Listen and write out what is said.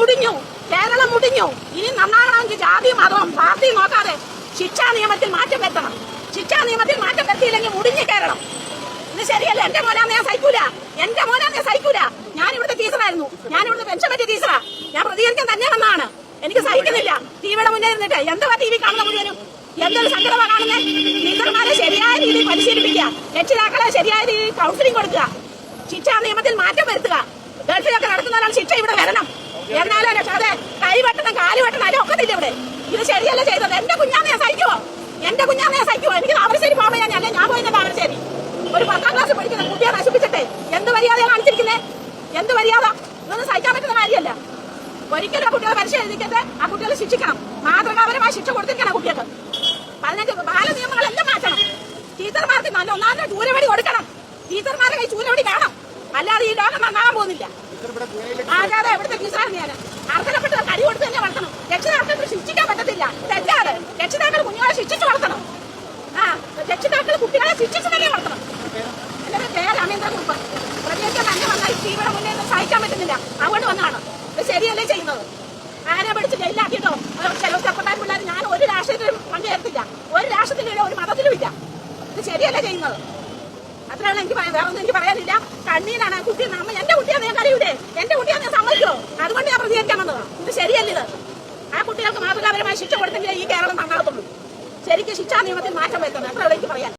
മുടിഞ്ഞു, കേരളം മുടിഞ്ഞു. ഇനി നന്നാകണമെങ്കിൽ ജാതി മതവും പാർട്ടി നോക്കാതെ ശിക്ഷാ നിയമത്തിൽ മാറ്റം വരുത്തണം. ശിക്ഷാ നിയമത്തിൽ മാറ്റം വരുത്തിയില്ലെങ്കിൽ മുടിഞ്ഞു കേരളം. ഇത് ശരിയല്ല. എന്റെ മോനാന്ന് ഞാൻ സഹിക്കൂല, എന്റെ മോനാന്ന് ഞാൻ സഹിക്കൂല. ഞാൻ ഇവിടുത്തെ ടീച്ചറായിരുന്നു, ഞാൻ ഇവിടുത്തെ പെൻഷൻ പറ്റിയ ടീച്ചറാ. ഞാൻ പ്രതികരിക്കാൻ തന്നെ വന്നതാണ്. എനിക്ക് സഹിക്കുന്നില്ല. ടിവിയുടെ മുന്നേ ഇരുന്നിട്ട് എന്തുവാ ടി വി കാണുന്ന മുഴുവനും എന്തൊരു സങ്കടമാണ് കാണുന്നത്. ടീച്ചർമാരെ ശരിയായ രീതിയിൽ പരിശീലിപ്പിക്കുക, രക്ഷിതാക്കളെ ശരിയായ രീതിയിൽ കൗൺസിലിംഗ് കൊടുക്കുക, ശിക്ഷാ നിയമത്തിൽ മാറ്റം വരുത്തുക. ഗൾഫിലൊക്കെ നടത്തുന്നവരാണ് ശിക്ഷ ഇവിടെ വരണം. എന്നാലും അതെ കൈ വെട്ടണം കാല് വെട്ടണം അതിന് ഒക്കത്തില്ല ഇവിടെ. ഇത് ശരിയല്ല ചെയ്തത്. എന്റെ കുഞ്ഞാന്ന് ഞാൻ സഹിക്കുവോ? എന്റെ കുഞ്ഞാന്ന് ഞാൻ സഹിക്കുവോ? എനിക്ക് താമരശ്ശേരി പോകാൻ ഞാൻ പോയി താമരശ്ശേരി ഒരു 10ാം ക്ലാസ് പഠിക്കുന്ന കുട്ടിയെ നശിപ്പിച്ചിട്ടെ എന്ത് മര്യാദയാണ് കാണിച്ചിരിക്കുന്നത്? എന്ത് മര്യാദ? ഇതൊന്നും സഹിക്കാൻ പറ്റുന്ന കാര്യമല്ല. ഒരിക്കലും ആ കുട്ടികളെ പരീക്ഷ എഴുതിക്കട്ടെ, ആ കുട്ടികളെ ശിക്ഷിക്കണം. മാതൃകാപരമായ ശിക്ഷ കൊടുത്തിരിക്കണം കുട്ടികൾക്ക്. 15 ബാല നിയമങ്ങളെല്ലാം മാറ്റണം. ടീച്ചർമാർക്ക് നല്ല ഒന്നാമത്തെ ചൂരവടി കൊടുക്കണം. ടീച്ചർമാരുടെ കൈ ചൂരവടി വേണം, അല്ലാതെ ഈ ലോകം നന്നാകാൻ പോകുന്നില്ല. ആകാതെ എവിടുത്തെ ടീച്ചറാണ് ഞാൻ അർഹതപ്പെട്ട കടി കൊടുത്ത് തന്നെ വളർത്തണം. രക്ഷിതാക്കൾക്ക് ശിക്ഷിക്കാൻ പറ്റത്തില്ല, തെറ്റാതെ. രക്ഷിതാക്കൾ കുഞ്ഞുങ്ങളെ ശിക്ഷിച്ചു വളർത്തണം. രക്ഷിതാക്കൾ കുട്ടികളെ ശിക്ഷിച്ചു തന്നെ വളർത്തണം. എന്റെ പേര് രമേന്ദ്രകുറുപ്പ്. പ്രതികരിക്കാൻ തന്നെ വന്നാൽ ടിവിയുടെ മുന്നേ സഹിക്കാൻ പറ്റുന്നില്ല, അതുകൊണ്ട് വന്നതാണ്. ഇത് ശരിയല്ലേ ചെയ്യുന്നത്? ആരെ പഠിച്ച് ജയിലാക്കിയിട്ടോ ചില ചെറുപ്പക്കാർ പിള്ളേർ ഞാൻ ഒരു രാഷ്ട്രീയത്തിലും പങ്കുചേർത്തില്ല, ഒരു രാഷ്ട്രത്തിലും ഒരു മതത്തിലും ഇല്ല. ഇത് ശരിയല്ലേ ചെയ്യുന്നത്? അത്രയാണ് എനിക്ക് വേറെ ഒന്നും എനിക്ക് പറയാനില്ല. കണ്ണീരാണ് കുട്ടി. എന്റെ കുട്ടിയാന്ന് ഞാൻ കരയൂലേ? എന്റെ കുട്ടിയാന്ന് ഞാൻ സമ്മതിക്കോ? അതുകൊണ്ട് ഞാൻ പ്രതികരിക്കാൻ വന്നതാണ്. ഇത് ശരിയല്ല. ഇത് ആ കുട്ടികൾക്ക് മാതൃകാപരമായി ശിക്ഷ കൊടുത്തെങ്കിലേ ഈ കേരളം നന്നാകത്തുള്ളൂ. ശരിക്കും ശിക്ഷാ നിയമത്തിൽ മാറ്റം വരുത്തണം. അത്രയുള്ള എനിക്ക് പറയാൻ.